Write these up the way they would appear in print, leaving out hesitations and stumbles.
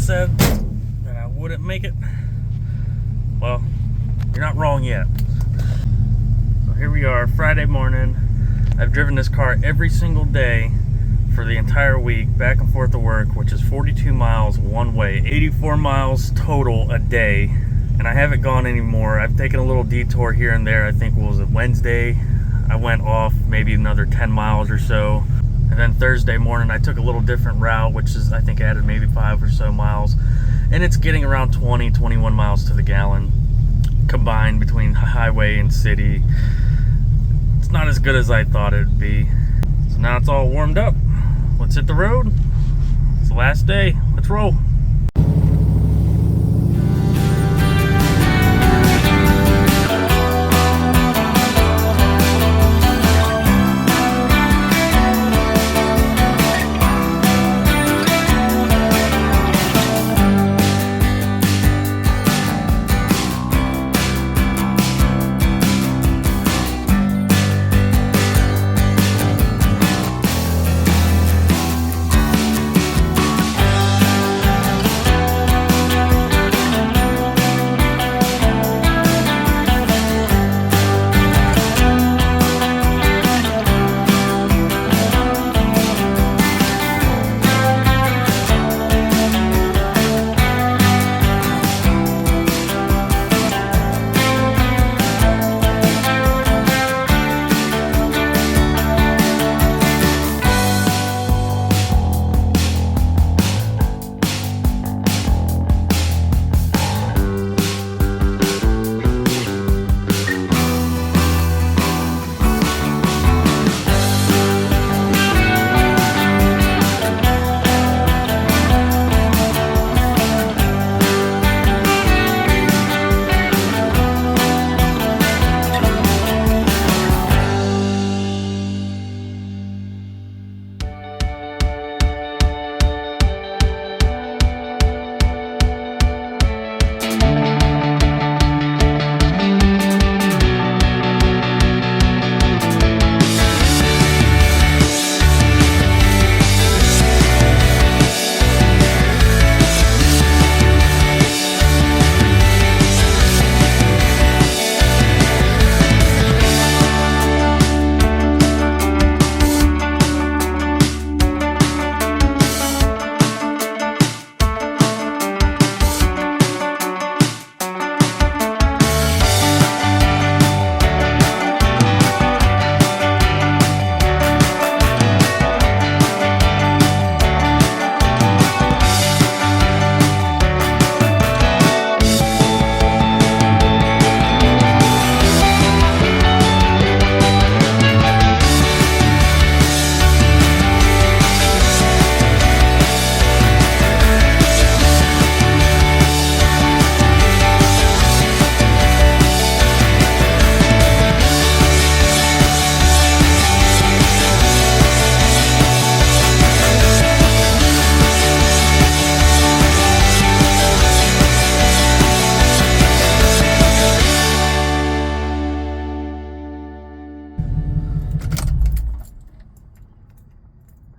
said that I wouldn't make it. Well, you're not wrong yet. So here we are, Friday morning. I've driven this car every single day for the entire week, back and forth to work, which is 42 miles one way, 84 miles total a day. And I haven't gone anymore. I've taken a little detour here and there. I think, what was it, Wednesday? I went off maybe another 10 miles or so. And then Thursday morning, I took a little different route, which is, I think, added maybe 5 or so miles. And it's getting around 20, 21 miles to the gallon combined between highway and city. It's not as good as I thought it would be. So now it's all warmed up. Let's hit the road. It's the last day. Let's roll.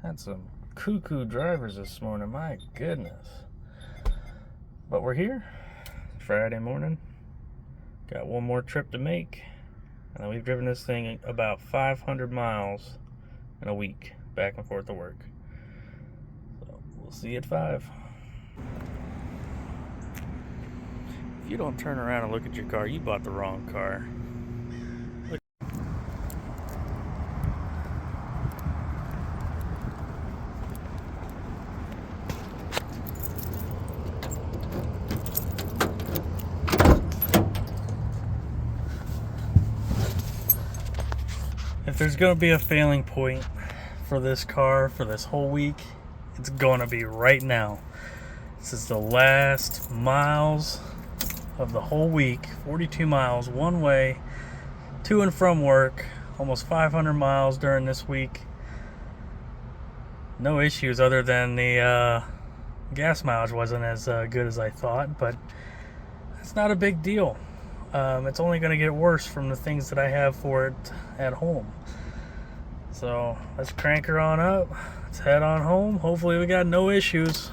Had some cuckoo drivers this morning, my goodness. But we're here, Friday morning. Got one more trip to make. And we've driven this thing about 500 miles in a week, back and forth to work. So we'll see you at 5. If you don't turn around and look at your car, you bought the wrong car. If there's going to be a failing point for this car for this whole week, it's going to be right now. This is the last miles of the whole week. 42 miles one way to and from work. Almost 500 miles during this week. No issues other than the gas mileage wasn't as good as I thought, but it's not a big deal. It's only going to get worse from the things that I have for it at home. So let's crank her on up. Let's head on home. Hopefully we got no issues.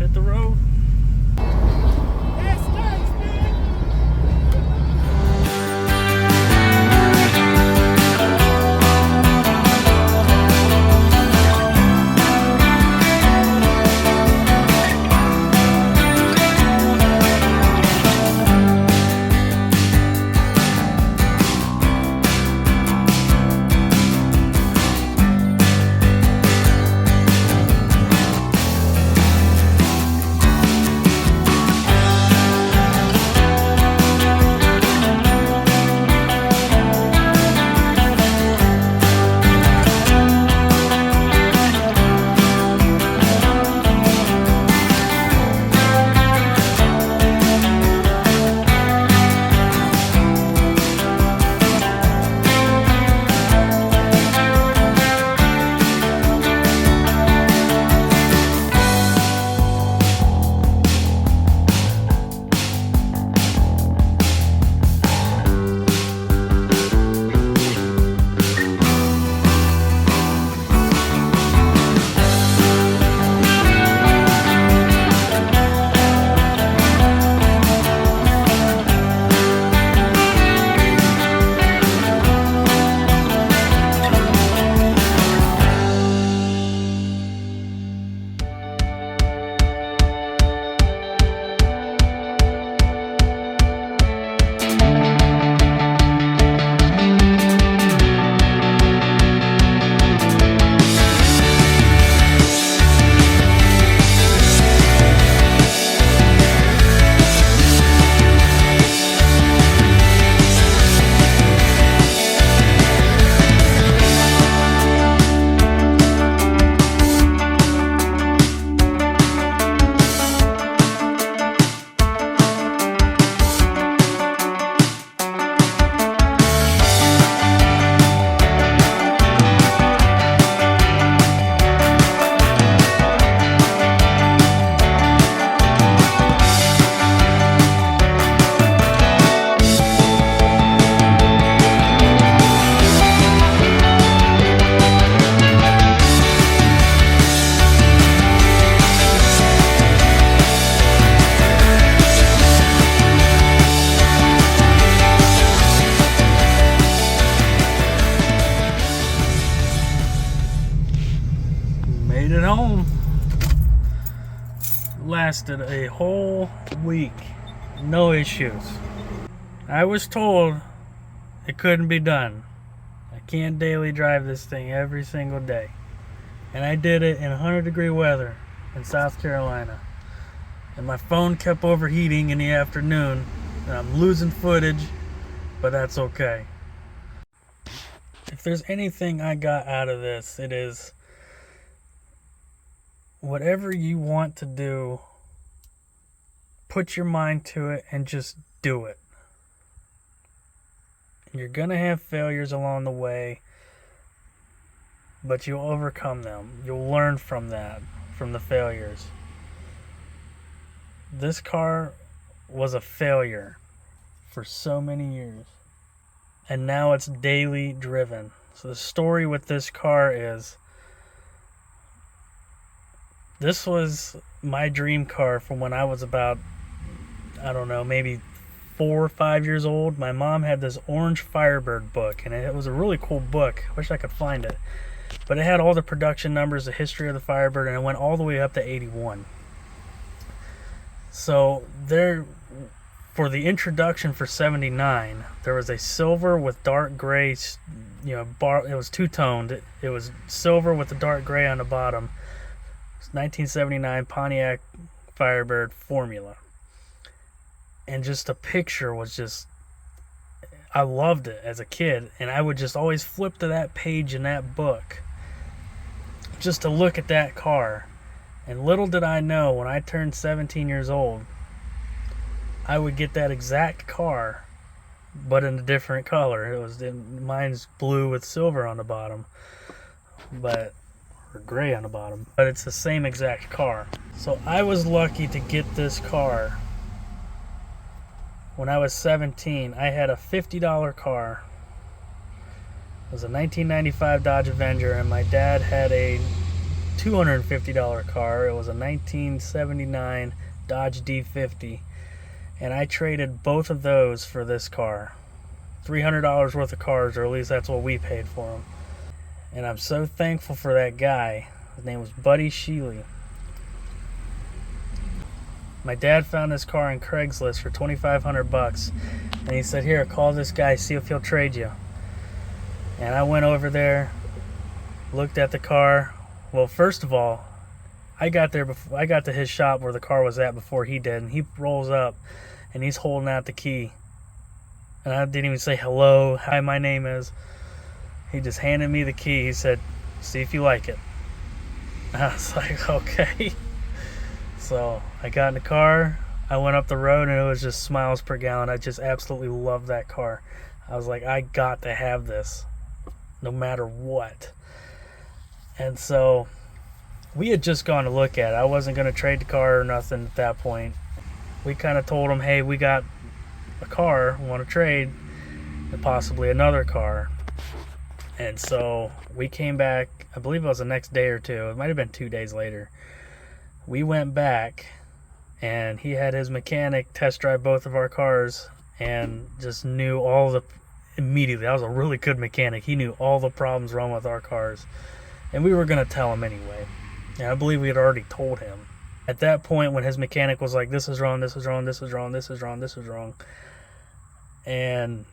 hit the road. Made it home. Lasted a whole week. No issues. I was told it couldn't be done. I can't daily drive this thing every single day. And I did it in 100-degree weather in South Carolina. And my phone kept overheating in the afternoon. And I'm losing footage, but that's okay. If there's anything I got out of this, it is whatever you want to do, put your mind to it and just do it. You're going to have failures along the way, but you'll overcome them. You'll learn from that, from the failures. This car was a failure for so many years, and now it's daily driven. So the story with this car is, this was my dream car from when I was about, I don't know, maybe 4 or 5 years old. My mom had this orange Firebird book, and it was a really cool book. I wish I could find it. But it had all the production numbers, the history of the Firebird, and it went all the way up to 81. So there, for the introduction for 79, there was a silver with dark gray, it was two-toned. It was silver with the dark gray on the bottom. 1979 Pontiac Firebird formula. And just the picture was just, I loved it as a kid, and I would just always flip to that page in that book just to look at that car. And little did I know, when I turned 17 years old, I would get that exact car, but in a different color. Mine's blue with silver on the bottom, or gray on the bottom, but it's the same exact car. So I was lucky to get this car. When I was 17, I had a $50 car. It was a 1995 Dodge Avenger, and my dad had a $250 car. It was a 1979 Dodge D50, and I traded both of those for this car. $300 worth of cars, or at least that's what we paid for them. And I'm so thankful for that guy. His name was Buddy Sheely. My dad found this car on Craigslist for $2,500, and he said, "Here, call this guy, see if he'll trade you." And I went over there, looked at the car. Well, first of all, I got there before I got to his shop where the car was at before he did, and he rolls up and he's holding out the key. And I didn't even say hello, hi, my name is. He just handed me the key. He said, "See if you like it." I was like, okay. So I got in the car, I went up the road, and it was just smiles per gallon. I just absolutely loved that car. I was like, I got to have this no matter what. And so we had just gone to look at it. I wasn't going to trade the car or nothing at that point. We kind of told him, hey, we got a car, we want to trade, and possibly another car. And so we came back, I believe it was the next day or two. It might have been 2 days later. We went back, and he had his mechanic test drive both of our cars and just knew all the, immediately, that was a really good mechanic. He knew all the problems wrong with our cars. And we were going to tell him anyway. And I believe we had already told him. At that point, when his mechanic was like, this is wrong, this is wrong, this is wrong, this is wrong, this is wrong. And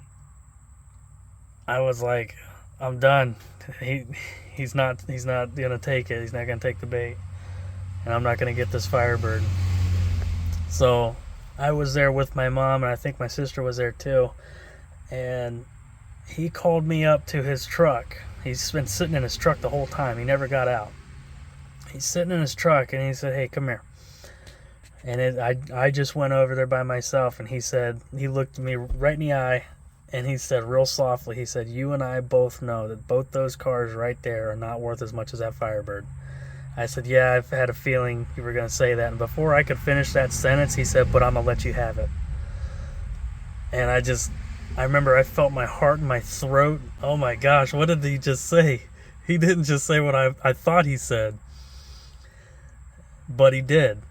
I was like, I'm done. He's not going to take it. He's not going to take the bait. And I'm not going to get this Firebird. So I was there with my mom, and I think my sister was there too. And he called me up to his truck. He's been sitting in his truck the whole time. He never got out. He's sitting in his truck, and he said, "Hey, come here." And I just went over there by myself, and he said, he looked me right in the eye, and he said real softly, he said, "You and I both know that both those cars right there are not worth as much as that Firebird." I said, "Yeah, I've had a feeling you were going to say that." And before I could finish that sentence, he said, "But I'm going to let you have it." And I remember I felt my heart in my throat. Oh my gosh, what did he just say? He didn't just say what I thought he said. But he did.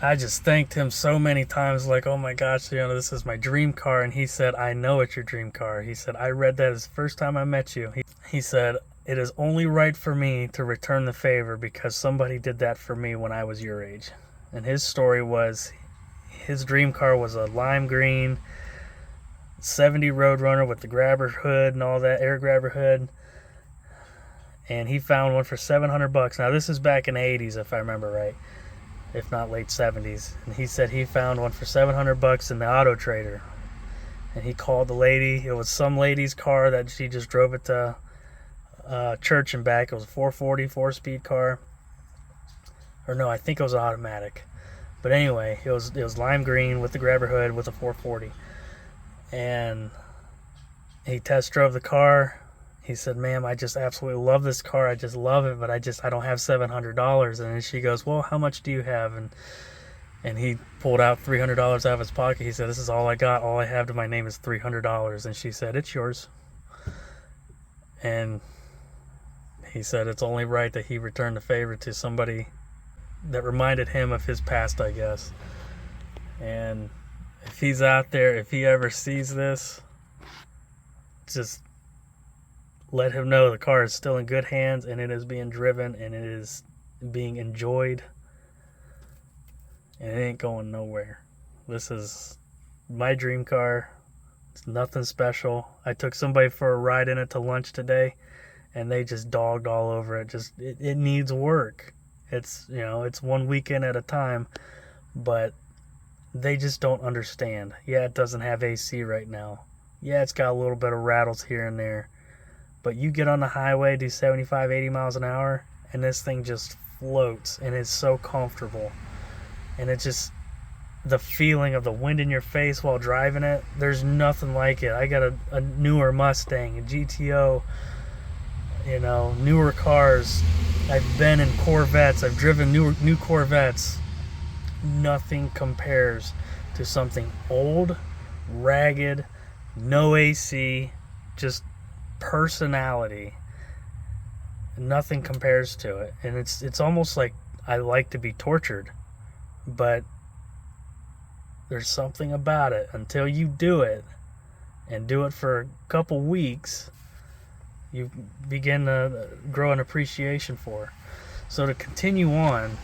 I just thanked him so many times, like, oh my gosh, this is my dream car. And he said, "I know it's your dream car." He said, "I read that as the first time I met you." He said, "It is only right for me to return the favor because somebody did that for me when I was your age." And his story was, his dream car was a lime green 70 Roadrunner with the grabber hood and all that, air grabber hood. And he found one for $700. Now this is back in the 80s, if I remember right, if not late 70s. And he said he found one for $700 in the Auto Trader. And he called the lady. It was some lady's car that she just drove it to church and back. It was a 440 4-speed car, or no, I think it was an automatic. But anyway, it was lime green with the grabber hood with a 440. And he test drove the car. He said, "Ma'am, I just absolutely love this car. I just love it, but I don't have $700. And she goes, "Well, how much do you have?" And he pulled out $300 out of his pocket. He said, "This is all I got. All I have to my name is $300. And she said, "It's yours." And he said it's only right that he returned the favor to somebody that reminded him of his past, I guess. And if he's out there, if he ever sees this, just let him know the car is still in good hands, and it is being driven, and it is being enjoyed, and it ain't going nowhere. This is my dream car. It's nothing special. I took somebody for a ride in it to lunch today, and they just dogged all over it. It needs work. It's, it's one weekend at a time, but they just don't understand. Yeah, it doesn't have AC right now. Yeah, it's got a little bit of rattles here and there. But you get on the highway, do 75, 80 miles an hour, and this thing just floats, and it's so comfortable. And it's just the feeling of the wind in your face while driving it, there's nothing like it. I got a newer Mustang, a GTO, newer cars. I've been in Corvettes. I've driven new Corvettes. Nothing compares to something old, ragged, no AC, just personality. Nothing compares to it. And it's almost like I like to be tortured, but there's something about it. Until you do it, and do it for a couple weeks, you begin to grow an appreciation for it. So to continue on,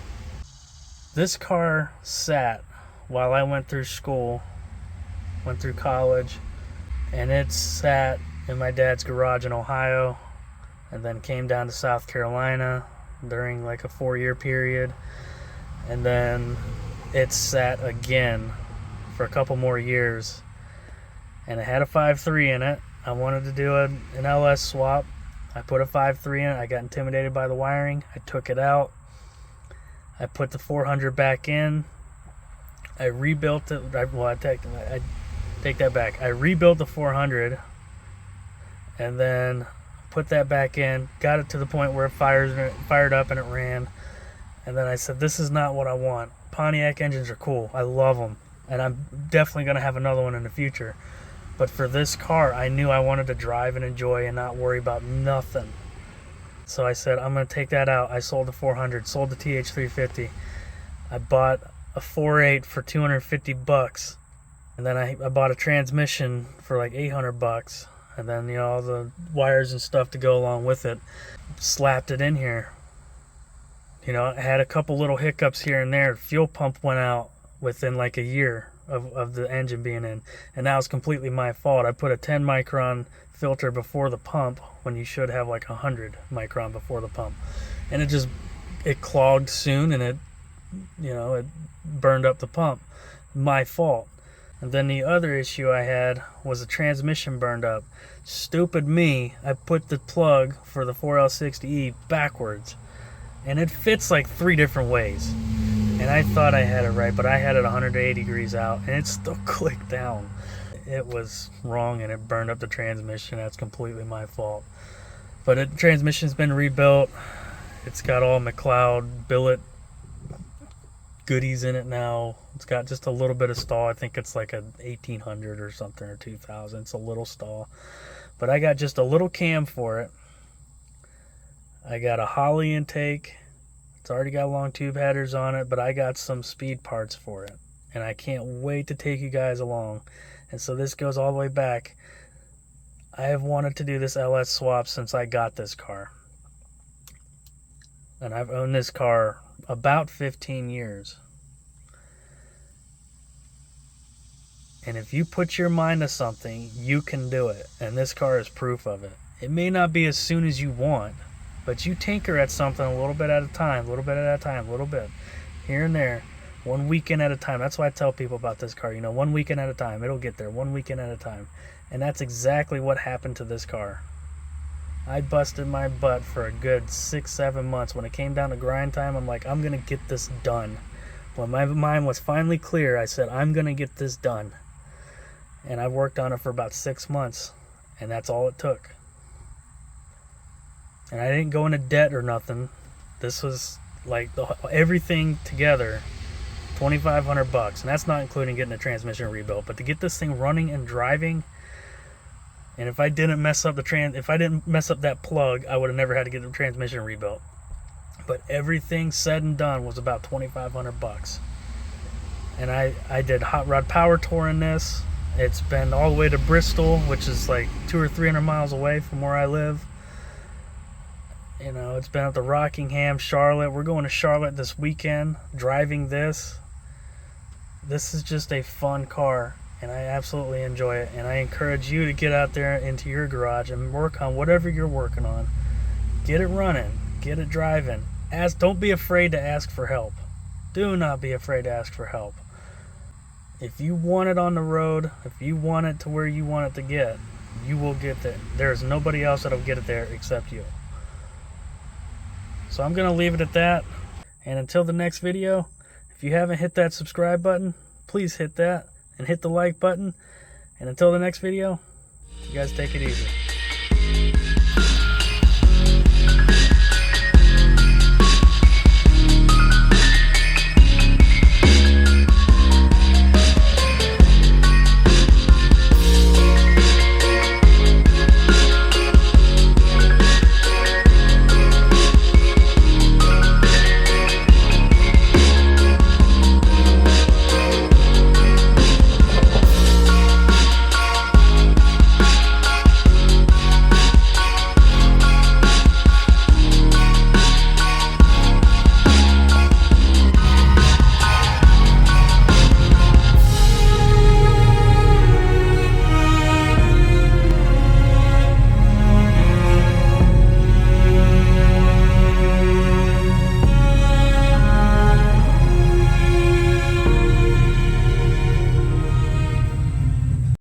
this car sat while I went through school, went through college, and it sat in my dad's garage in Ohio, and then came down to South Carolina during like a 4-year period, and then it sat again for a couple more years, and it had a 5.3 in it. I wanted to do an LS swap. I put a 5.3 in it. I got intimidated by the wiring. I took it out. I put the 400 back in. I rebuilt it. I take that back. I rebuilt the 400 and then put that back in. Got it to the point where it fired up and it ran. And then I said, this is not what I want. Pontiac engines are cool. I love them. And I'm definitely going to have another one in the future. But for this car, I knew I wanted to drive and enjoy and not worry about nothing. So I said, I'm going to take that out. I sold the 400, sold the TH350. I bought a 4.8 for $250. And then I bought a transmission for like $800. And then, you know, all the wires and stuff to go along with it. Slapped it in here. You know, I had a couple little hiccups here and there. Fuel pump went out within like a year of the engine being in, and that was completely my fault. I put a 10 micron filter before the pump when you should have like 100 micron before the pump, and it clogged soon, and it burned up the pump. My fault. And then the other issue I had was the transmission burned up. Stupid me, I put the plug for the 4L60E backwards, and it fits like 3 different ways. And I thought I had it right, but I had it 180 degrees out, and it still clicked down. It was wrong, and it burned up the transmission. That's completely my fault. But the transmission's been rebuilt. It's got all McLeod billet goodies in it now. It's got just a little bit of stall. I think it's like a 1800 or something, or 2000. It's a little stall. But I got just a little cam for it. I got a Holley intake. It's already got long tube headers on it, but I got some speed parts for it, and I can't wait to take you guys along. And so this goes all the way back. I have wanted to do this LS swap since I got this car, and I've owned this car about 15 years. And if you put your mind to something, you can do it, and this car is proof of it. It may not be as soon as you want, but you tinker at something a little bit at a time, a little bit at a time, a little bit, here and there, 1 weekend at a time. That's why I tell people about this car. You know, 1 weekend at a time. It'll get there, 1 weekend at a time. And that's exactly what happened to this car. I busted my butt for a good 6-7 months. When it came down to grind time, I'm like, I'm going to get this done. When my mind was finally clear, I said, I'm going to get this done. And I worked on it for about 6 months, and that's all it took. And I didn't go into debt or nothing. This was like everything together, $2,500, and that's not including getting the transmission rebuilt. But to get this thing running and driving, and if I didn't mess up that plug, I would have never had to get the transmission rebuilt. But everything said and done was about $2,500. And I did hot rod power tour in this. It's been all the way to Bristol, which is like 200 or 300 miles away from where I live. You know, it's been up to Rockingham, Charlotte. We're going to Charlotte this weekend, driving this. This is just a fun car, and I absolutely enjoy it. And I encourage you to get out there into your garage and work on whatever you're working on. Get it running. Get it driving. Don't be afraid to ask for help. Do not be afraid to ask for help. If you want it on the road, if you want it to where you want it to get, you will get there. There is nobody else that'll get it there except you. So I'm going to leave it at that. And until the next video, if you haven't hit that subscribe button, please hit that and hit the like button. And until the next video, you guys take it easy.